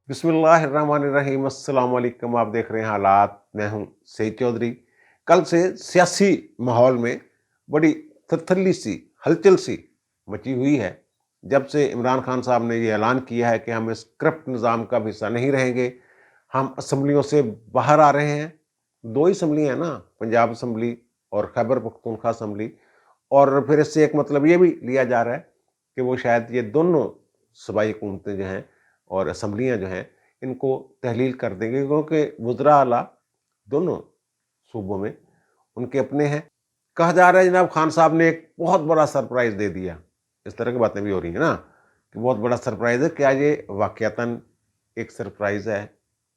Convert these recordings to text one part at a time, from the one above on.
बिस्मिल्लाहिर्रहमानिर्रहीम। अस्सलाम वालेकुम। आप देख रहे हैं हालात। मैं हूं सईद चौधरी। कल से सियासी माहौल में बड़ी थरथल्ली सी हलचल सी मची हुई है। जब से इमरान खान साहब ने ये ऐलान किया है कि हम इस करप्ट निज़ाम का हिस्सा नहीं रहेंगे, हम असम्बलियों से बाहर आ रहे हैं। दो ही असम्बली हैं ना, पंजाब असम्बली और खैबर पख्तूनख्वा असम्बली। और फिर इससे एक मतलब ये भी लिया जा रहा है कि वो शायद ये दोनों सूबाई हुकूमतें जो हैं और असम्बलियाँ जो हैं, इनको तहलील कर देंगे, क्योंकि वज़रा आला दोनों सूबों में उनके अपने हैं। कहा जा रहा है जनाब खान साहब ने एक बहुत बड़ा सरप्राइज़ दे दिया। इस तरह की बातें भी हो रही हैं ना कि बहुत बड़ा सरप्राइज़ है। क्या ये वाक़यातन एक सरप्राइज़ है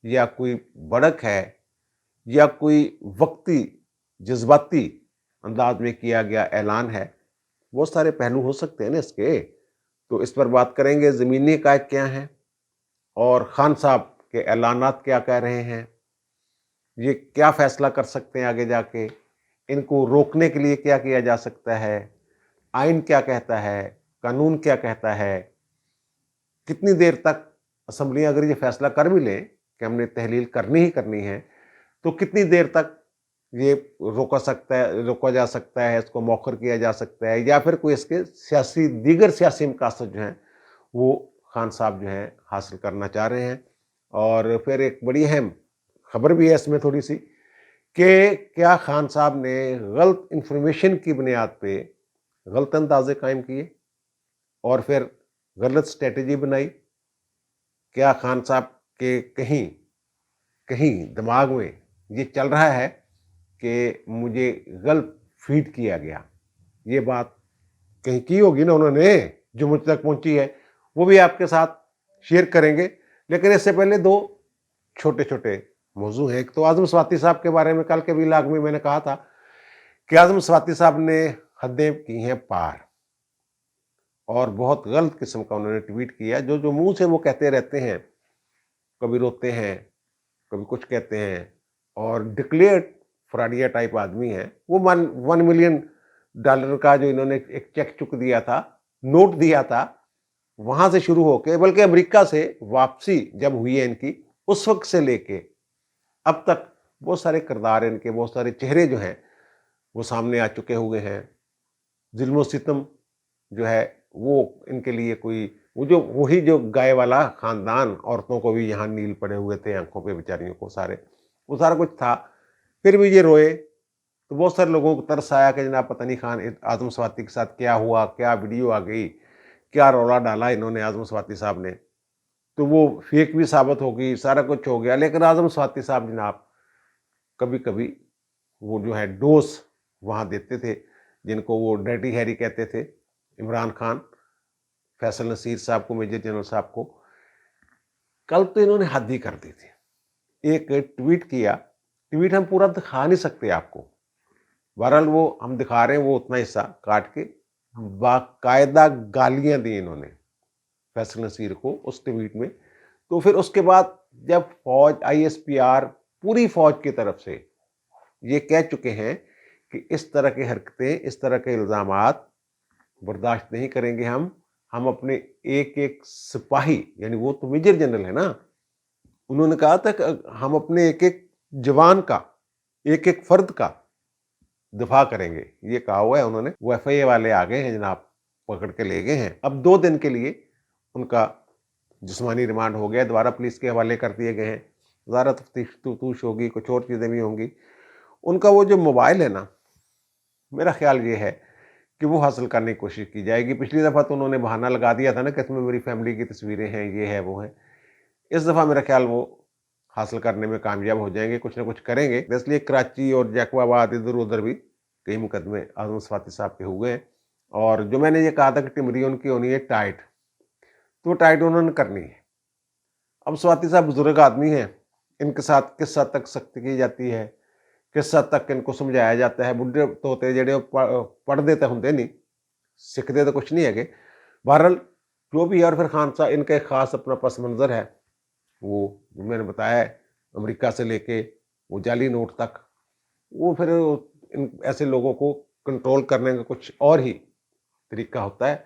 या कोई बढ़क है या कोई वक़्ती जज़्बाती अंदाज़ में किया गया ऐलान है? बहुत सारे पहलू हो सकते हैं ना इसके। तो इस पर बात करेंगे। ज़मीनी हक़ाइक़ क्या हैं और खान साहब के ऐलानात क्या कह रहे हैं? ये क्या फ़ैसला कर सकते हैं आगे जाके? इनको रोकने के लिए क्या किया जा सकता है? आइन क्या कहता है? कानून क्या कहता है? कितनी देर तक असम्बलियाँ अगर ये फ़ैसला कर भी लें कि हमने तहलील करनी ही करनी है, तो कितनी देर तक ये रोका जा सकता है, इसको मौखर किया जा सकता है, या फिर कोई इसके दीगर सियासी मकासद जो हैं, वो खान साहब जो हैं हासिल करना चाह रहे हैं। और फिर एक बड़ी अहम खबर भी है इसमें थोड़ी-सी कि क्या खान साहब ने गलत इन्फॉर्मेशन की बुनियाद पे गलत अंदाज़े कायम किए और फिर गलत स्ट्रैटेजी बनाई? क्या खान साहब के कहीं कहीं दिमाग में ये चल रहा है कि मुझे गलत फीड किया गया? ये बात कहीं की होगी ना उन्होंने, जो मुझ तक पहुंची है, वो भी आपके साथ शेयर करेंगे। लेकिन इससे पहले दो छोटे छोटे मौजू हैं। एक तो आज़म स्वाति साहब के बारे में कल के व्लॉग में मैंने कहा था कि आज़म स्वाति साहब ने हदें की हैं पार और बहुत गलत किस्म का उन्होंने ट्वीट किया। जो जो मुंह से वो कहते रहते हैं, कभी रोते हैं, कभी कुछ कहते हैं, और डिक्लेयर्ड फ्रॉडिया टाइप आदमी है वो। $1 मिलियन का जो इन्होंने एक चेक चुक दिया था, नोट दिया था, वहां से शुरू होके बल्कि अमेरिका से वापसी जब हुई है इनकी, उस वक्त से लेके अब तक बहुत सारे किरदार, इनके बहुत सारे चेहरे जो हैं वो सामने आ चुके हुए हैं। जुल्म सितम जो है वो इनके लिए कोई, वो जो वही जो गाय वाला खानदान, औरतों को भी यहाँ नील पड़े हुए थे आंखों पे बेचारियों को, सारे वो सारा कुछ था। फिर भी ये रोए तो बहुत सारे लोगों को तरस आया कि जनाब पता नहीं खान आज़म स्वाति के साथ क्या हुआ, क्या वीडियो आ गई, क्या रौला डाला इन्होंने आज़म स्वाति साहब ने। तो वो फेक भी साबित हो गई, सारा कुछ हो गया। लेकिन आज़म स्वाति साहब जनाब कभी कभी वो जो है डोज वहाँ देते थे, जिनको वो डर्टी हैरी कहते थे, इमरान खान, फैसल नसीर साहब को, मेजर जनरल साहब को। कल तो इन्होंने हद ही कर दी थी। एक ट्वीट किया, ट्वीट हम पूरा दिखा नहीं सकते आपको, बहरहाल वो हम दिखा रहे हैं, वो उतना हिस्सा काट के। बाकायदा गालियां दी इन्होंने फैसल नसीर को उस ट्वीट में। तो फिर उसके बाद जब फौज, ISPR, पूरी फौज की तरफ से ये कह चुके हैं कि इस तरह की हरकतें, इस तरह के इल्ज़ामात बर्दाश्त नहीं करेंगे हम अपने एक एक सिपाही, यानी वो तो मेजर जनरल है ना, उन्होंने कहा था कि हम अपने एक एक जवान का, एक एक फर्द का दिफा करेंगे, ये कहा हुआ है उन्होंने। वो FIA वाले आ गए हैं जनाब, पकड़ के ले गए हैं। अब 2 दिन के लिए उनका जिस्मानी रिमांड हो गया, दोबारा पुलिस के हवाले कर दिए गए हैं। ज़ारा तफ्तीश तूश होगी, कुछ और चीज़ें भी होंगी। उनका वो जो मोबाइल है ना, मेरा ख्याल ये है कि वो हासिल करने की कोशिश की जाएगी। पिछली दफ़ा तो उन्होंने बहाना लगा दिया था ना कि इसमें मेरी फैमिली की तस्वीरें हैं, ये है, वो है। इस दफ़ा मेरा ख्याल वो हासिल करने में कामयाब हो जाएंगे, कुछ ना कुछ करेंगे। इसलिए कराची और जैकोबाबाद, इधर उधर भी कई मुकदमे आज़म स्वाति साहब के हुए हैं। और जो मैंने ये कहा था कि टिमरी उनकी होनी है टाइट, तो टाइट उन्होंने करनी है। अब स्वाति साहब बुजुर्ग आदमी हैं, इनके साथ किस हद तक सख्ती की जाती है, किस हद तक इनको समझाया जाता है। बुढ़े तो होते जेडे पढ़ते तो होंगे नहीं, सीखते तो कुछ नहीं है। बहरहाल जो भी है, और फिर खान साहब इनका एक खास अपना पस मंज़र है, वो जो मैंने बताया है, अमेरिका से लेके वो जाली नोट तक, वो फिर इन ऐसे लोगों को कंट्रोल करने का कुछ और ही तरीका होता है,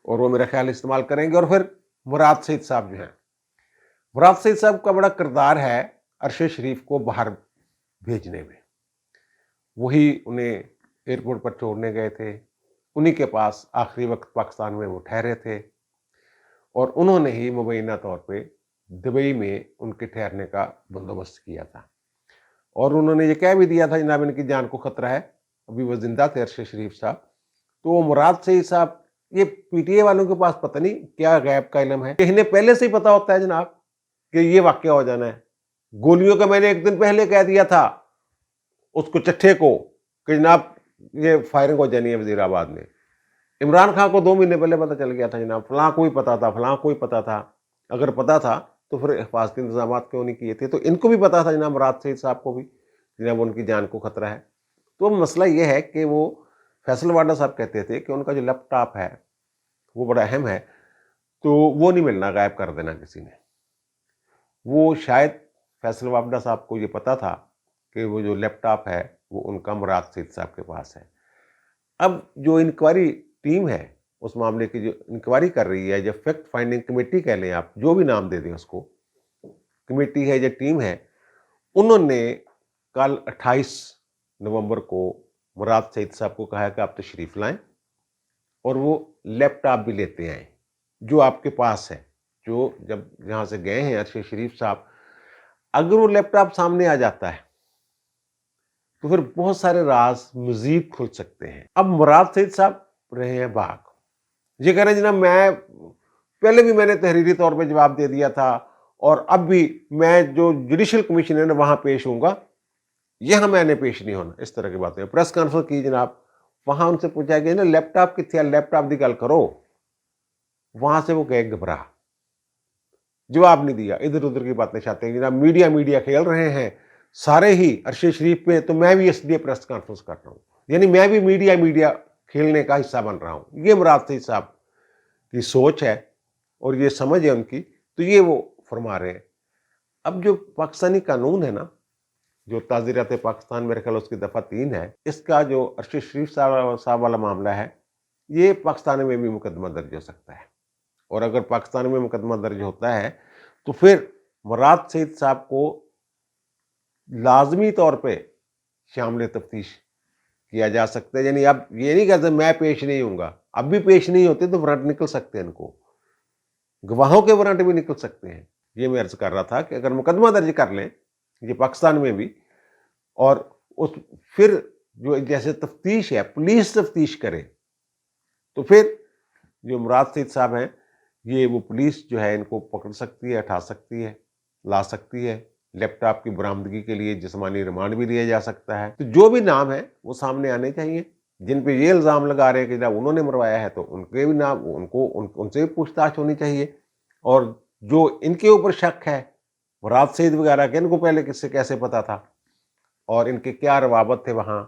और वो मेरा ख्याल इस्तेमाल करेंगे। और फिर मुराद सईद साहब जो हैं, मुराद सईद साहब का बड़ा किरदार है अरशद शरीफ को बाहर भेजने में। वही उन्हें एयरपोर्ट पर छोड़ने गए थे, उन्हीं के पास आखिरी वक्त पाकिस्तान में वो ठहरे थे और उन्होंने ही मुबैना तौर पे दुबई में उनके ठहरने का बंदोबस्त किया था। और उन्होंने ये कह भी दिया था जनाब इनकी जान को खतरा है, अभी वो जिंदा थे अरशद शरीफ साहब। तो मुराद सईद साहब, ये पीटीए वालों के पास पता नहीं क्या गैब का इल्म है, इन्हें पहले से ही पता होता है जनाब कि ये वाकया हो जाना है। गोलियों का मैंने एक दिन पहले कह दिया था उसको चट्ठे को कि जनाब ये फायरिंग हो जानी है वजीराबाद में। इमरान खान को 2 महीने पहले पता चल गया था जनाब, फलां कोई पता था, फलां कोई पता था। अगर पता था तो फिर हिफाजती इंतजाम क्यों नहीं किए थे? तो इनको भी पता था जनाब, मुराद सईद साहब को भी, जनाब उनकी जान को खतरा है। तो मसला ये है कि वो फैसल वाडा साहब कहते थे कि उनका जो लैपटॉप है वो बड़ा अहम है, तो वो नहीं मिलना, गायब कर देना किसी ने। वो शायद फैसल वाडा साहब को ये पता था कि वो जो लैपटॉप है वो उनका मुराद सईद साहब के पास है। अब जो इंक्वायरी टीम है उस मामले की, जो इंक्वायरी कर रही है, जो फैक्ट फाइंडिंग कमेटी कह लें आप, जो भी नाम दे दें उसको, कमेटी है, जो टीम है, उन्होंने कल 28 नवंबर को मुराद सईद साहब को कहा कि आप तशरीफ लाएं और वो लैपटॉप भी लेते आए जो आपके पास है, जो जब जहाँ से गए हैं अरशद शरीफ साहब। अगर वो लैपटॉप सामने आ जाता है तो फिर बहुत सारे राज मजीद खुल सकते हैं। अब मुराद सईद साहब रहे हैं भाग, ये कह रहे हैं जनाब मैं पहले भी मैंने तहरीरी तौर पे जवाब दे दिया था और अब भी मैं जो जुडिशल कमीशन है ना वहां पेश होऊंगा, यहां मैंने पेश नहीं होना। इस तरह की बातें प्रेस कॉन्फ्रेंस की जनाब, वहां उनसे पूछा गया ना लैपटॉप कितने, लैपटॉप की गल करो, वहां से वो गए घबरा, जवाब नहीं दिया, इधर उधर की बातें चाहते हैं जनाब। मीडिया खेल रहे हैं सारे ही अरशद शरीफ पे, तो मैं भी इसलिए प्रेस कॉन्फ्रेंस कर रहा हूं, यानी मैं भी मीडिया खेलने का हिस्सा बन रहा हूं। ये मुराद सईद साहब की सोच है और ये समझ है उनकी, तो ये वो फरमा रहे हैं। अब जो पाकिस्तानी कानून है ना, जो ताज़ीरात पाकिस्तान, मेरे ख्याल उसकी दफ़ा 3 है, इसका जो अरशद शरीफ साहब वाला मामला है, ये पाकिस्तान में भी मुकदमा दर्ज हो सकता है। और अगर पाकिस्तान में मुकदमा दर्ज होता है तो फिर मुराद सईद साहब को लाजमी तौर पे शामिल तफ्तीश किया जा सकता है। यानी अब ये नहीं कहते मैं पेश नहीं होऊंगा, अब भी पेश नहीं होते तो वारंट निकल सकते हैं, इनको गवाहों के वारंट भी निकल सकते हैं। ये मैं अर्ज कर रहा था कि अगर मुकदमा दर्ज कर लें ये पाकिस्तान में भी, और उस फिर जो जैसे तफ्तीश है, पुलिस तफ्तीश करे, तो फिर जो मुराद सईद साहब हैं, ये वो पुलिस जो है इनको पकड़ सकती है, हटा सकती है, ला सकती है। लैपटॉप की बरामदगी के लिए जिस्मानी रिमांड भी लिया जा सकता है। तो जो भी नाम है वो सामने आने चाहिए। जिन पे ये इल्ज़ाम लगा रहे हैं कि जब उन्होंने मरवाया है तो उनके भी नाम, उनसे भी पूछताछ होनी चाहिए। और जो इनके ऊपर शक है मुराद सईद वगैरह के, इनको पहले किससे कैसे पता था और इनके क्या रवाबत थे वहाँ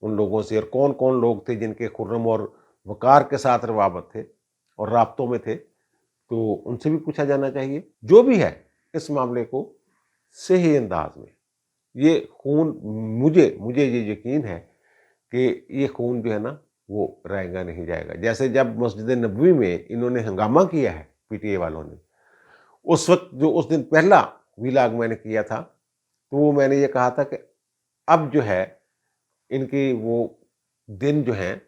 उन लोगों से, और कौन कौन लोग थे जिनके खुर्रम और वकार के साथ रवाबत थे और राब्तों में थे, तो उनसे भी पूछा जाना चाहिए। जो भी है इस मामले को सही अंदाज में, ये खून, मुझे ये यकीन है कि ये खून जो है ना वो रहेगा नहीं जाएगा। जैसे जब मस्जिद नबवी में इन्होंने हंगामा किया है पीटीए वालों ने, उस वक्त जो उस दिन पहला व्लॉग मैंने किया था, तो वो मैंने ये कहा था कि अब जो है इनकी वो दिन जो हैं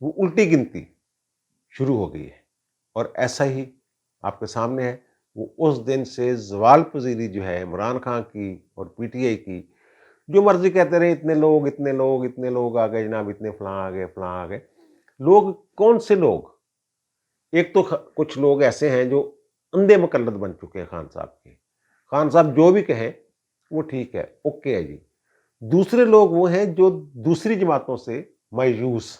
वो उल्टी गिनती शुरू हो गई है। और ऐसा ही आपके सामने है, वो उस दिन से ज़वाल पजीरी जो है इमरान खान की और पीटीआई की, जो मर्जी कहते रहे इतने लोग आ गए जनाब, इतने फलां आ गए, फलां आ गए। लोग कौन से लोग? एक तो कुछ लोग ऐसे हैं जो अंधे मुकल्लद बन चुके हैं खान साहब के। खान साहब जो भी कहें वो ठीक है, ओके है जी। दूसरे लोग वो हैं जो दूसरी जमातों से मायूस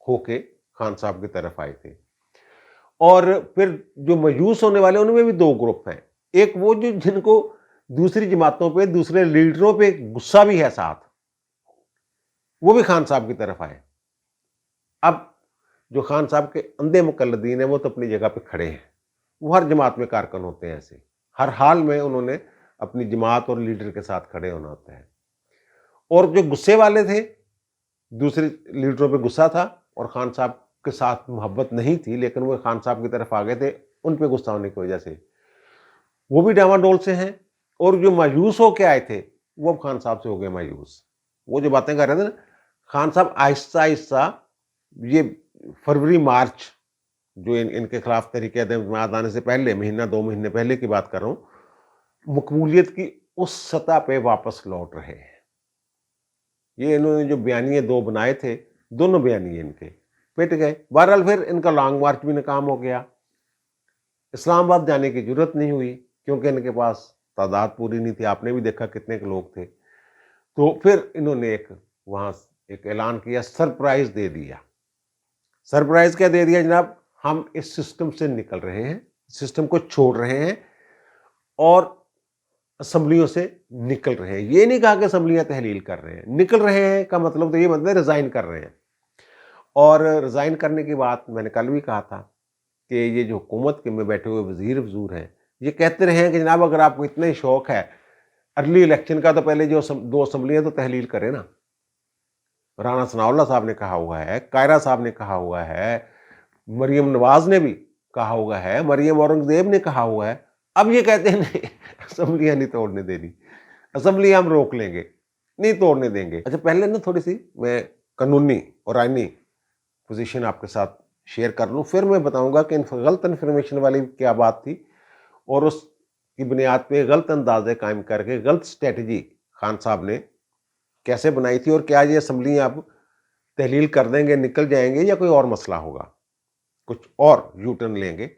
होके खान साहब की तरफ आए थे। और फिर जो मायूस होने वाले उनमें भी 2 ग्रुप हैं। एक वो जो जिनको दूसरी जमातों पे, दूसरे लीडरों पे गुस्सा भी है साथ, वो भी खान साहब की तरफ आए। अब जो खान साहब के अंधे मुकल्लदीन हैं वो तो अपनी जगह पे खड़े हैं, वो हर जमात में कारकुन होते हैं, ऐसे हर हाल में उन्होंने अपनी जमात और लीडर के साथ खड़े होना होता है। और जो गुस्से वाले थे, दूसरे लीडरों पे गुस्सा था और खान साहब के साथ मोहब्बत नहीं थी, लेकिन वो खान साहब की तरफ आ गए थे उन पे गुस्सा होने की वजह से, وہ بھی डामाडोल से हैं, और जो मायूस होके आए थे वो अब खान साहब से हो गए मायूस। वो जो बातें कर रहे थे ना, खान साहब आहिस्ता आहिस्ता, ये फरवरी मार्च जो इनके खिलाफ तहरीक एतमाद आने से पहले, महीना 2 महीने पहले की बात कर रहा हूँ, मकबूलियत की उस सतह पे वापस लौट रहे हैं। ये इन्होंने जो बयानिए 2 बनाए थे, दोनों बयानिए इनके पिट गए। बहरहाल फिर इनका लॉन्ग मार्च भी नाकाम हो गया। इस्लामाबाद जाने की जरूरत नहीं हुई क्योंकि इनके पास तादाद पूरी नहीं थी, आपने भी देखा कितने के लोग थे। तो फिर इन्होंने वहां एक ऐलान किया, सरप्राइज दे दिया। सरप्राइज क्या दे दिया जनाब, हम इस सिस्टम से निकल रहे हैं, सिस्टम को छोड़ रहे हैं और असम्बलियों से निकल रहे हैं। ये नहीं कहा कि असम्बलियां तहलील कर रहे हैं, निकल रहे हैं का मतलब तो ये मतलब रिजाइन कर रहे हैं। और रिजाइन करने की बात मैंने कल भी कहा था कि ये जो हुकूमत के में बैठे हुए वजीर वजूर हैं, ये कहते रहे हैं कि जनाब अगर आपको इतना ही शौक है अर्ली इलेक्शन का, तो पहले जो 2 असम्बलियां तो तहलील करें ना। राना सनाउल्लाह साहब ने कहा हुआ है, कायरा साहब ने कहा हुआ है, मरियम नवाज ने भी कहा हुआ है, मरियम औरंगजेब ने कहा हुआ है। अब ये कहते हैं नहीं, असम्बलियां नहीं तोड़ने देनी, असम्बलियां हम रोक लेंगे, नहीं तोड़ने देंगे। अच्छा, पहले ना थोड़ी सी मैं कानूनी और आईनी पोजीशन आपके साथ शेयर कर लूँ, फिर मैं बताऊंगा कि गलत इन्फॉर्मेशन वाली क्या बात थी और उसकी बुनियाद पे गलत अंदाजे कायम करके गलत स्ट्रेटजी खान साहब ने कैसे बनाई थी, और क्या ये असम्बली अब तहलील कर देंगे, निकल जाएंगे, या कोई और मसला होगा, कुछ और यू टर्न लेंगे,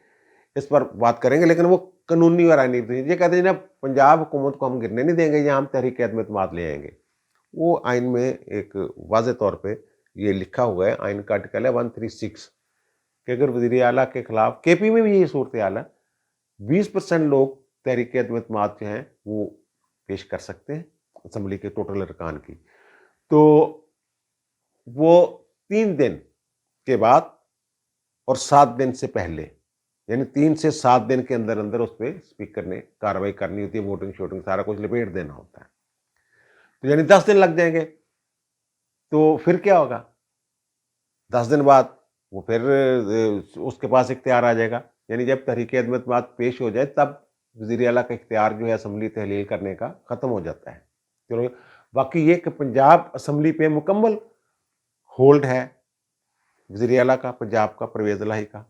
इस पर बात करेंगे। लेकिन वो कानूनी और आईनी, ये कहते हैं ना पंजाब हुकूमत को हम गिरने नहीं देंगे या हम तहरीक एतमाद ले आएंगे। वो आइन में एक वाज़े तौर पे ये लिखा हुआ है, आइन का आर्टिकल है 136 कि अगर वज़ीर आला के खिलाफ, केपी में भी यही सूरत हाल है, 20% लोग तहरीक एतमाद जो हैं वो पेश कर सकते हैं असम्बली के टोटल अरकान की। तो वो 3 दिन के बाद और 7 दिन से पहले, यानी 3 से 7 दिन के अंदर अंदर उस पर स्पीकर ने कार्रवाई करनी होती है, वोटिंग शोटिंग सारा कुछ लपेट देना होता है। तो यानी 10 दिन लग जाएंगे। तो फिर क्या होगा, 10 दिन बाद वो फिर उसके पास इख्तियार आ जाएगा, यानी जब तहरीक एतमाद पेश हो जाए तब वज़ीर आला का इख्तियार जो है असम्बली तहलील करने का ख़त्म हो जाता है। चलो, बाकी ये कि पंजाब असम्बली पे मुकम्मल होल्ड है वज़ीर आला का, पंजाब का, परवेज़ इलाही का।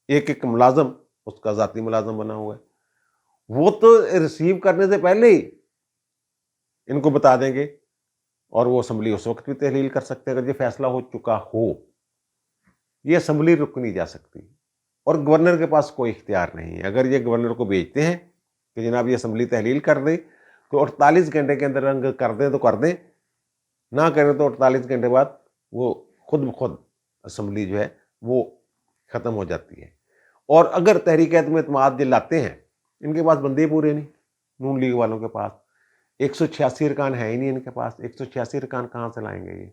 एक मुलाजम उसका ज़ाती मुलाजम बना हुआ है, वो तो रिसीव करने से पहले ही इनको बता देंगे और वो असम्बली उस वक्त भी तहलील कर सकते हैं अगर ये फैसला हो चुका हो। ये असम्बली रुक नहीं जा सकती और गवर्नर के पास कोई इख्तियार नहीं है। अगर ये गवर्नर को भेजते हैं कि जनाब ये असम्बली तहलील कर दे, तो 48 घंटे के अंदर अंग कर दें तो कर दें, ना करें तो 48 घंटे बाद वो खुद ब खुद असम्बली जो है वो ख़त्म हो जाती है। और अगर तहरीक एतमाद जो लाते हैं, इनके पास बंदे पूरे नहीं, नून लीग वालों के पास 186 अरकान है ही नहीं इनके पास। 186 अरकान कहाँ से लाएंगे ये,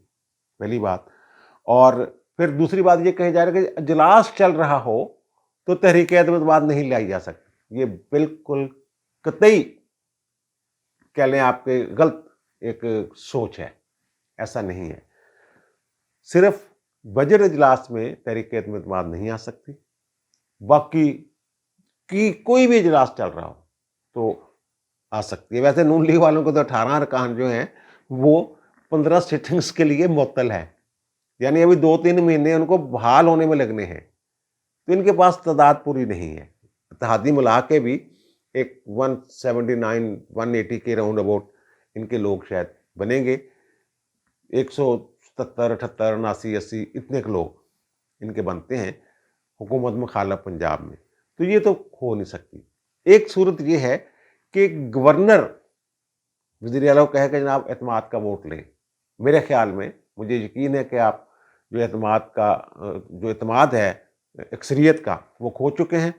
पहली बात। और फिर दूसरी बात ये कही जा रहा है कि इजलास चल रहा हो तो तहरीक एतमाद नहीं लाई जा सकती। ये बिल्कुल कतई कह लें आपके गलत एक सोच है, ऐसा नहीं है। सिर्फ बजट इजलास में तहरीक एतमाद नहीं आ सकती, बाकी की कोई भी इजलास चल रहा हो तो आ सकती है। वैसे नून लीग वालों को तो 18 अरकान जो हैं वो 15 सिटिंग्स के लिए मुअत्तल है, यानी अभी 2-3 महीने उनको बहाल होने में लगने हैं, तो इनके पास तादाद पूरी नहीं है। इत्तेहादी मिला के भी एक 179-180 के राउंड अबाउट इनके लोग शायद बनेंगे। 177, 78, 79, 80 इतने के लोग इनके बनते हैं हुकूमत मुखालिफ पंजाब में, तो ये तो हो नहीं सकती। एक सूरत ये है कि गवर्नर वज़ीर आला को कहे कि जनाब एतमाद का वोट लें। मेरे ख्याल में, मुझे यकीन है कि आप जो एतमाद है अक्सरियत का वो खो चुके हैं।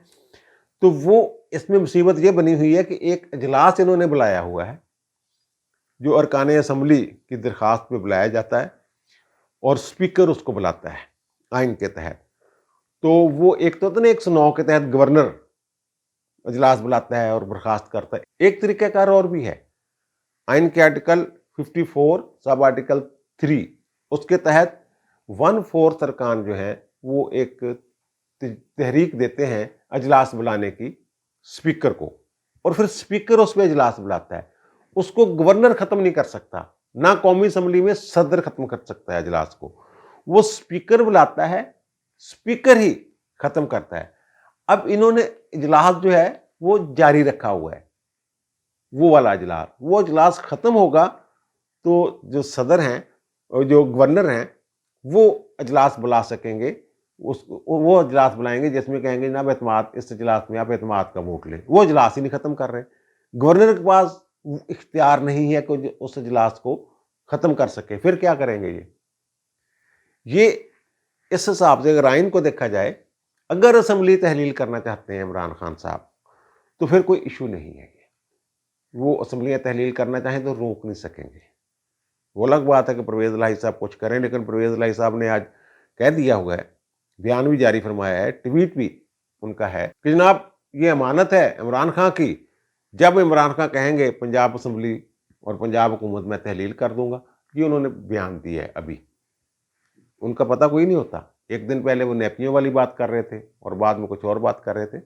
तो वो इसमें मुसीबत ये बनी हुई है कि एक इजलास इन्होंने बुलाया हुआ है जो अरकान असम्बली की दरख्वास्त पे बुलाया जाता है और स्पीकर उसको बुलाता है आइन के तहत। तो वो एक तो ना 109 के तहत गवर्नर इजलास बुलाता है और बर्खास्त करता है। एक तरीक़ाकार और भी है, आइन के आर्टिकल 54 सब आर्टिकल 3 उसके तहत 1/4 अरकान जो है वो एक तहरीक देते हैं इजलास बुलाने की स्पीकर को, اور پھر اسپیکر اس پہ اجلاس بلاتا ہے. اس کو گورنر ختم نہیں کر سکتا, نہ قومی اسمبلی میں صدر ختم کر سکتا ہے اجلاس کو, وہ اسپیکر بلاتا ہے, اسپیکر ہی ختم کرتا ہے. اب انہوں نے اجلاس جو ہے وہ جاری رکھا ہوا ہے, وہ والا اجلاس. وہ اجلاس ختم ہوگا تو جو صدر ہیں اور جو گورنر ہیں وہ اجلاس بلا سکیں گے. وہ اجلاس بلائیں گے جس میں کہیں گے جناب اعتماد, اس اجلاس میں آپ اعتماد کا ووٹ لیں. وہ اجلاس ہی نہیں ختم کر رہے. گورنر کے پاس اختیار نہیں ہے کہ اس اجلاس کو ختم کر سکے. پھر کیا کریں گے یہ اس حساب سے اگر آئین کو دیکھا جائے, اگر اسمبلی تحلیل کرنا چاہتے ہیں عمران خان صاحب تو پھر کوئی ایشو نہیں ہے. وہ اسمبلیاں تحلیل کرنا چاہیں تو روک نہیں سکیں گے. وہ الگ بات ہے کہ پرویز الہی صاحب کچھ کریں, لیکن پرویز الہی صاحب نے آج کہہ دیا ہوا ہے, بیان بھی جاری فرمایا ہے, ٹویٹ بھی ان کا ہے کہ جناب یہ امانت ہے عمران خان کی, جب عمران خان کہیں گے پنجاب اسمبلی اور پنجاب حکومت میں تحلیل کر دوں گا. یہ انہوں نے بیان دیا ہے. ابھی ان کا پتہ کوئی نہیں ہوتا. ایک دن پہلے وہ نیپیوں والی بات کر رہے تھے اور بعد میں کچھ اور بات کر رہے تھے,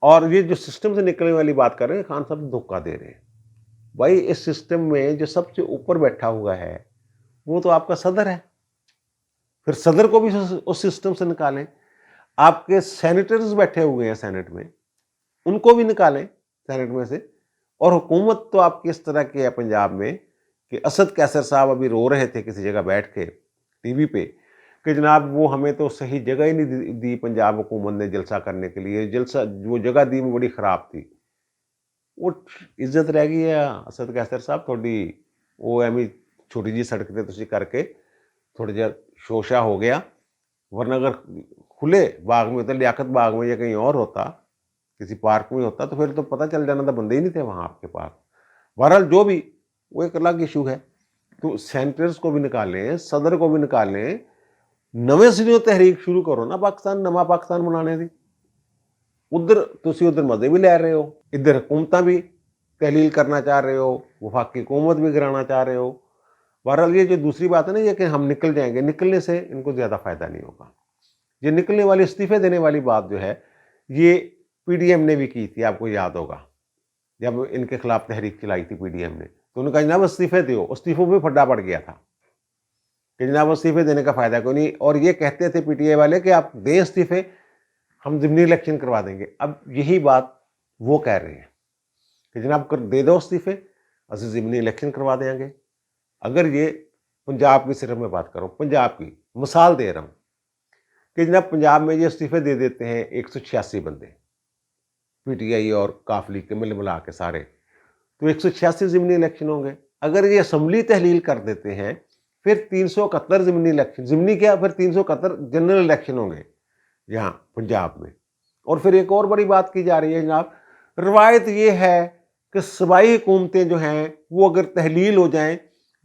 اور یہ جو سسٹم سے نکلنے والی بات کر رہے ہیں, خان صاحب دھوکہ دے رہے ہیں. بھائی اس سسٹم میں جو سب سے اوپر بیٹھا ہوا ہے وہ تو آپ کا صدر ہے. پھر صدر کو بھی اس سسٹم سے نکالیں. آپ کے سینیٹرز بیٹھے ہوئے ہیں سینٹ میں, ان کو بھی نکالیں سینٹ میں سے. اور حکومت تو آپ کی اس طرح کی ہے پنجاب میں کہ اسد کیسر صاحب ابھی رو رہے تھے کسی جگہ بیٹھ کے ٹی وی پہ کہ جناب وہ ہمیں تو صحیح جگہ ہی نہیں دی پنجاب حکومت نے جلسہ کرنے کے لیے. جلسہ جو جگہ دی وہ بڑی خراب تھی. وہ عزت رہ گئی ہے اسد کیسر صاحب تھوڑی, وہ ایویں چھوٹی جی سڑک تے تسی کر کے تھوڑا جہا شوشا ہو گیا. ورنہ اگر کھلے باغ میں ہوتا, لیاقت باغ میں یا کہیں اور ہوتا, کسی پارک میں ہوتا, تو پھر تو پتہ چل جانا تھا, بندے ہی نہیں تھے وہاں آپ کے پاس. بہرحال جو بھی, وہ ایک الگ ایشو ہے. تو سینٹرز کو بھی نکالیں, صدر کو بھی نکالیں, نویں سریوں تحریک شروع کرو نا پاکستان, نواں پاکستان بنانے دی. ادھر مزے بھی لے رہے ہو, ادھر حکومتاں بھی تحلیل کرنا چاہ رہے ہو, وفاقی حکومت بھی گرانا چاہ رہے ہو. بہرحال یہ جو دوسری بات ہے نا, یہ کہ ہم نکل جائیں گے, نکلنے سے ان کو زیادہ فائدہ نہیں ہوگا. یہ نکلنے والی استعفے دینے والی بات جو ہے یہ پی ڈی ایم نے بھی کی تھی, آپ کو یاد ہوگا. جب ان کے خلاف تحریک چلائی تھی پی ڈی ایم نے, تو انہوں نے کہا جناب استعفے دیو. استعفوں میں پھڈا پڑ گیا تھا کہ جناب استعفے دینے کا فائدہ کوئی نہیں. اور یہ کہتے تھے پی ٹی آئی والے کہ آپ دیں استعفے, ہم ضمنی الیکشن کروا دیں گے. اب یہی بات وہ کہہ رہے ہیں کہ جناب دے دو استعفے, اسی ضمنی الیکشن کروا دیں گے. اگر یہ پنجاب کی صرف میں بات کروں, پنجاب کی مثال دے رہا ہوں کہ جناب پنجاب میں یہ استعفے دے دیتے ہیں 186 بندے, پی ٹی آئی اور کاف لیگ کے ملا کے سارے, تو 186 ضمنی الیکشن ہوں گے. اگر یہ اسمبلی تحلیل کر دیتے ہیں پھر 371 ضمنی الیکشن, ضمنی کیا, پھر 371 جنرل الیکشن ہوں گے یہاں پنجاب میں. اور پھر ایک اور بڑی بات کی جا رہی ہے جناب, روایت یہ ہے کہ صوبائی حکومتیں جو ہیں وہ اگر تحلیل ہو جائیں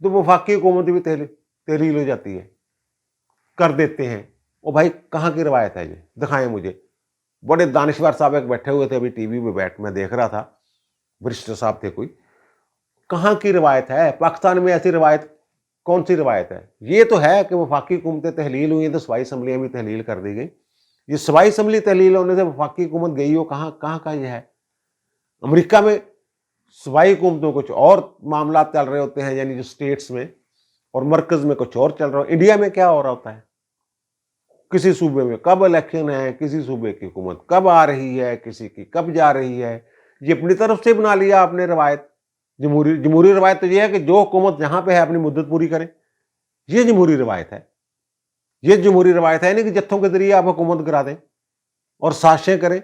تو وفاقی حکومت بھی تحلیل ہو جاتی ہے, کر دیتے ہیں. او بھائی کہاں کی روایت ہے یہ, دکھائیں مجھے. بڑے دانشور صاحب ایک بیٹھے ہوئے تھے ابھی ٹی وی پہ بیٹھ, میں دیکھ رہا تھا, برسٹر صاحب تھے کوئی. کہاں کی روایت ہے پاکستان میں ایسی روایت, کون سی روایت ہے؟ یہ تو ہے کہ وفاقی حکومتیں تحلیل ہوئی ہیں تو صوبائی اسمبلیاں بھی تحلیل کر دی گئی. یہ صوبائی اسمبلی تحلیل ہونے سے وفاقی حکومت گئی ہو کہاں کا یہ ہے؟ امریکہ میں صوبائی حکومتوں کچھ اور معاملات چل رہے ہوتے ہیں, یعنی جو سٹیٹس میں, اور مرکز میں کچھ اور چل رہا ہو. انڈیا میں کیا ہو رہا ہوتا ہے, کسی صوبے میں کب الیکشن ہے, کسی صوبے کی حکومت کب آ رہی ہے, کسی کی کب جا رہی ہے. یہ اپنی طرف سے بنا لیا آپ نے روایت. جمہوری روایت تو یہ ہے کہ جو حکومت جہاں پہ ہے اپنی مدت پوری کرے, یہ جمہوری روایت ہے. یہ جمہوری روایت ہے نہیں کہ جتھوں کے ذریعے آپ حکومت کرا دیں اور سازشیں کریں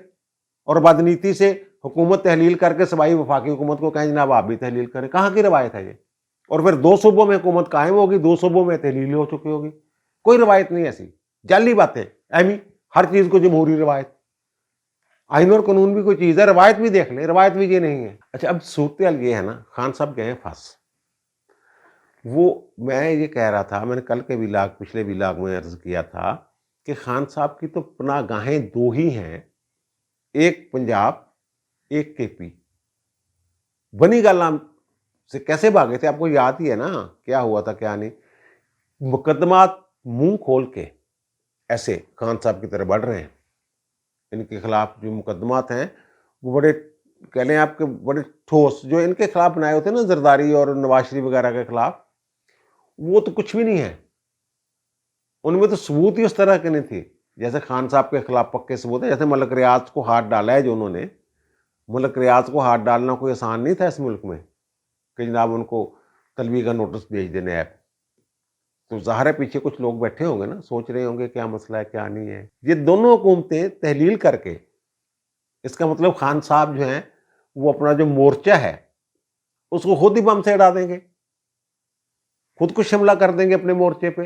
اور بدنیتی سے حکومت تحلیل کر کے صوبائی وفاقی حکومت کو کہیں جناب آپ بھی تحلیل کریں. کہاں کی روایت ہے یہ؟ اور پھر 2 صوبوں میں حکومت قائم ہوگی, 2 صوبوں میں تحلیل ہو چکی ہوگی. کوئی روایت نہیں ایسی, جعلی باتیں. ہر چیز کو جمہوری روایت, آئین اور قانون بھی کوئی چیز ہے, روایت بھی دیکھ لیں, روایت بھی یہ نہیں ہے. اچھا اب صورتحال یہ ہے نا, خان صاحب گئے پھنس. وہ میں یہ کہہ رہا تھا, میں نے کل کے ویلاگ, پچھلے ویلاگ میں عرض کیا تھا کہ خان صاحب کی تو پناہ گاہیں 2 ہی ہیں, ایک پنجاب, ایک کے پی. بنی گالا سے کیسے بھاگے تھے آپ کو یاد ہی ہے نا, کیا ہوا تھا کیا نہیں. مقدمات منہ کھول کے ایسے خان صاحب کی طرف بڑھ رہے ہیں. ان کے خلاف جو مقدمات ہیں وہ بڑے कह लें आपके बड़े ठोस, जो इनके खिलाफ बनाए होते हैं ना जरदारी और नवाज शरीफ वगैरह के खिलाफ, वो तो कुछ भी नहीं है। उनमें तो सबूत ही उस तरह के नहीं थे। जैसे खान साहब के खिलाफ पक्के सबूत है, जैसे मलक रियाज को हाथ डाला है जो उन्होंने, मलक रियाज को हाथ डालना कोई आसान नहीं था इस मुल्क में कि जनाब उनको तलबी का नोटिस भेज देने ऐप। तो ज़ाहिर है पीछे कुछ लोग बैठे होंगे ना, सोच रहे होंगे क्या मसला है क्या नहीं है। ये दोनों हुकूमतें तहलील करके, इसका मतलब खान साहब जो हैं वो अपना जो मोर्चा है उसको खुद ही बम से उड़ा देंगे, खुद को शिमला कर देंगे अपने मोर्चे पे।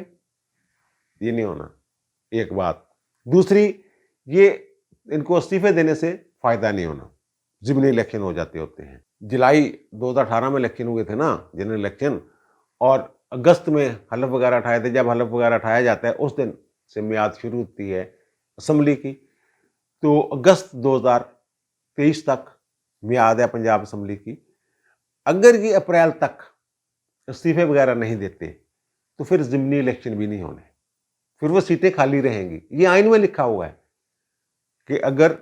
ये नहीं होना, एक बात। दूसरी, ये इनको इस्तीफे देने से फायदा नहीं होना, ज़िमनी इलेक्शन हो जाते होते हैं। जुलाई 2018 में इलेक्शन हुए थे ना, जनरल इलेक्शन, और अगस्त में हलफ वगैरह उठाए थे। जब हलफ वगैरह उठाया जाता है उस दिन से मियाद शुरू होती है असम्बली की। तो अगस्त 2023 तक मियाद है पंजाब असम्बली की। अगर ये अप्रैल तक इस्तीफे वगैरह नहीं देते तो फिर ज़िमनी इलेक्शन भी नहीं होने, फिर वो सीटें खाली रहेंगी। ये आइन में लिखा हुआ है कि अगर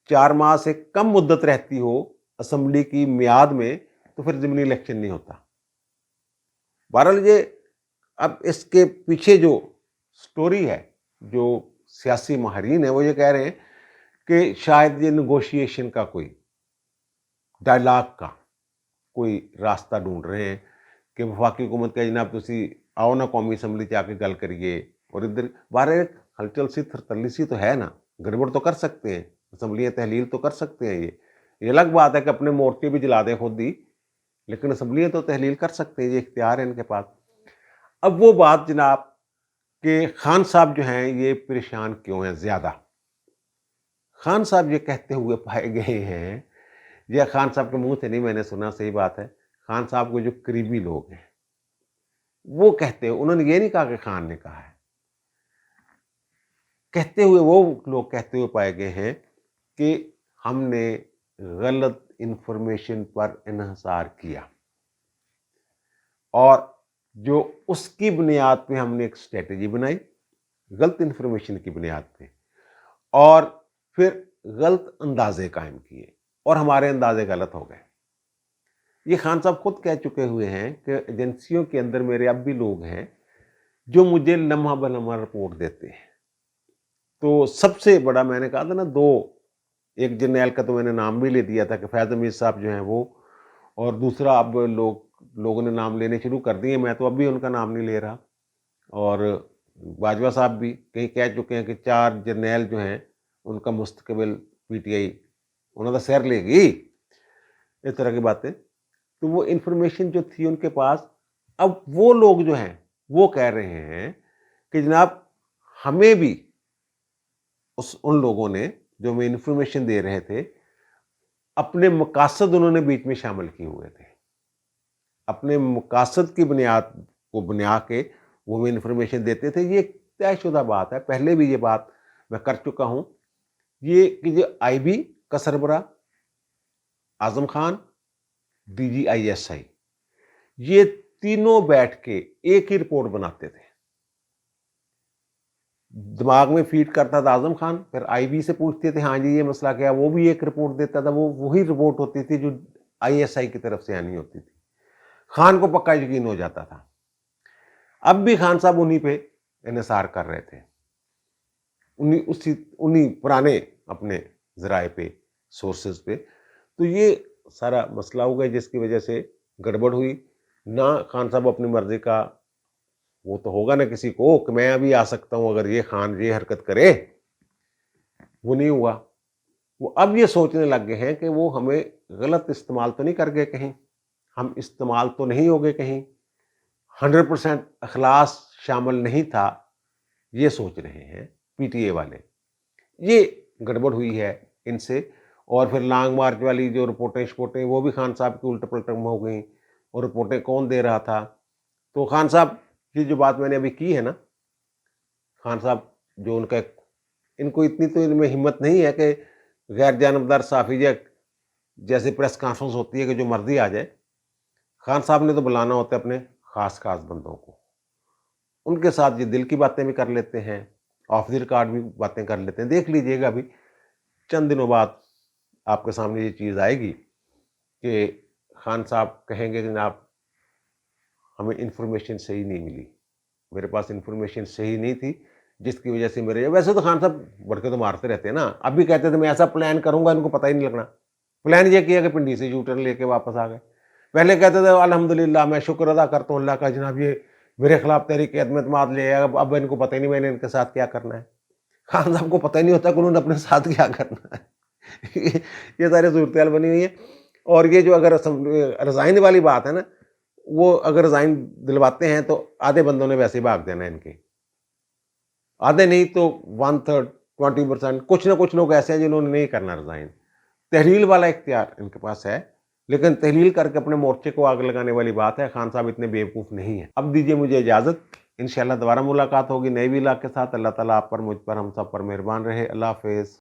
4 माह से कम मुद्दत रहती हो असम्बली की मियाद में तो फिर ज़िमनी इलेक्शन नहीं होता। बहरहाल ये, अब इसके पीछे जो स्टोरी है, जो सियासी माहिरीन है वो ये कह रहे हैं कि शायद ये नेगोशिएशन का कोई, डायलॉग का कोई रास्ता ढूंढ रहे हैं कि वफाकी हुकूमत का जनाब तुसी आओ ना कौमी असम्बली च आके गल करिए, और इधर बाहर एक हलचल सी थरतली सी तो है ना, गड़बड़ तो कर सकते हैं, असम्बलियाँ तहलील तो कर सकते हैं। ये अलग बात है कि अपने मोर्चे भी जला दें खुद ही, लेकिन असम्बलियाँ तो तहलील कर सकते हैं, ये इख्तियार है इनके पास। अब वो बात जनाब कि खान साहब जो हैं ये परेशान क्यों हैं ज़्यादा। खान साहब ये कहते हुए पाए गए हैं, या खान साहब के मुंह से नहीं मैंने सुना, सही बात है, खान साहब के जो करीबी लोग हैं वो कहते हैं, उन्होंने ये नहीं कहा कि खान ने कहा है, कहते हुए वो लोग कहते हुए पाए गए हैं कि हमने गलत इंफॉर्मेशन पर इन्हिसार किया और जो उसकी बुनियाद पे हमने एक स्ट्रेटजी बनाई, गलत इंफॉर्मेशन की बुनियाद पे, और फिर गलत अंदाजे कायम किए और हमारे अंदाजे गलत हो गए। ये खान साहब खुद कह चुके हुए हैं कि एजेंसियों के अंदर मेरे अब भी लोग हैं जो मुझे लम्हा बलम्हा रिपोर्ट देते हैं। तो सबसे बड़ा मैंने कहा था ना, दो, एक जर्नैल का तो मैंने नाम भी ले दिया था कि फैज़ अमीर साहब जो हैं वो, और दूसरा अब लोगों ने नाम लेने शुरू कर दिए, मैं तो अब भी उनका नाम नहीं ले रहा। और बाजवा साहब भी कहीं कह चुके हैं कि 4 जर्नैल जो हैं उनका मुस्तकबिल पीटीआई उन्होंने तो सैर लेगी, इस तरह की बातें। तो वो इन्फॉर्मेशन जो थी उनके पास, अब वो लोग जो हैं वो कह रहे हैं कि जनाब हमें भी उन लोगों ने जो हमें इन्फॉर्मेशन दे रहे थे, अपने मकासद उन्होंने बीच में शामिल किए हुए थे। अपने मकासद की बुनियाद को बना के वो हमें इन्फॉर्मेशन देते थे। ये तयशुदा बात है, पहले भी ये बात मैं कर चुका हूँ। ये कि जो आईबी का सरबरा आजम खान, डीजी आईएसआई, ये तीनों बैठ के एक ही रिपोर्ट बनाते थे। दिमाग में फीड करता था आजम खान, फिर आईबी से पूछते थे हाँ जी ये मसला क्या, वो भी एक रिपोर्ट देता था। वो वही रिपोर्ट होती थी जो आईएसआई की तरफ से आनी होती थी। खान को पक्का यकीन हो जाता था। अब भी खान साहब उन्हीं पे इन्हिसार कर रहे थे, उन्हीं पुराने अपने ज़राए पे, सोर्सेज पे। तो ये सारा मसला हो गया जिसकी वजह से गड़बड़ हुई ना। खान साहब अपनी मर्जी का, वो तो होगा ना किसी को कि मैं अभी आ सकता हूं अगर ये खान ये हरकत करे, वो नहीं हुआ। वो अब ये सोचने लग गए हैं कि वो हमें गलत इस्तेमाल तो नहीं कर गए कहीं, हम इस्तेमाल तो नहीं हो गए कहीं, 100% अखलास शामिल नहीं था, ये सोच रहे हैं पीटीए वाले। ये गड़बड़ हुई है इनसे। और फिर लॉन्ग मार्च वाली जो रिपोर्टें वो भी खान साहब की उल्ट पलट हो गई। और रिपोर्टें कौन दे रहा था? तो खान साहब की जो बात मैंने अभी की है ना, खान साहब जो उनका, इनको इतनी तो इनमें हिम्मत नहीं है कि गैर जानबदार सहाफ़ी जैसे प्रेस कॉन्फ्रेंस होती है कि जो मर्जी आ जाए। खान साहब ने तो बुलाना होता है अपने खास बंदों को, उनके साथ ये दिल की बातें भी कर लेते हैं, ऑफ द रिकॉर्ड भी बातें कर लेते हैं। देख लीजिएगा अभी चंद दिनों बाद آپ کے سامنے یہ چیز آئے گی کہ خان صاحب کہیں گے کہ جناب ہمیں انفارمیشن صحیح نہیں ملی، میرے پاس انفارمیشن صحیح نہیں تھی جس کی وجہ سے میرے، ویسے تو خان صاحب بڑھ کے تو مارتے رہتے ہیں نا، اب بھی کہتے تھے میں ایسا پلان کروں گا ان کو پتہ ہی نہیں لگنا، پلان یہ کیا کہ پنڈی سے یو ٹرن لے کے واپس آ گئے۔ پہلے کہتے تھے الحمدللہ میں شکر ادا کرتا ہوں اللہ کا جناب یہ میرے خلاف تحریک عدم اعتماد لے آئے، اب ان کو پتہ ہی نہیں میں نے ان کے ساتھ کیا کرنا ہے۔ خان صاحب کو پتہ ہی نہیں ہوتا کہ انہوں نے اپنے ساتھ کیا کرنا ہے۔ یہ ساری صورتحال بنی ہوئی ہے۔ اور یہ جو اگر ریزائن والی بات ہے نا، وہ اگر ریزائن دلواتے ہیں تو آدھے بندوں نے ویسے ہی بھاگ دینا ان کے، آدھے نہیں تو 1/3 20%، کچھ نہ کچھ لوگ ایسے ہیں جنہوں نے نہیں کرنا ریزائن۔ تحلیل والا اختیار ان کے پاس ہے، لیکن تحلیل کر کے اپنے مورچے کو آگ لگانے والی بات ہے۔ خان صاحب اتنے بیوقوف نہیں ہیں۔ اب دیجیے مجھے اجازت، انشاءاللہ دوبارہ ملاقات ہوگی نئے ویلاگ کے ساتھ۔ اللہ تعالیٰ آپ پر، مجھ پر، ہم سب پر مہربان رہے۔ اللہ حافظ۔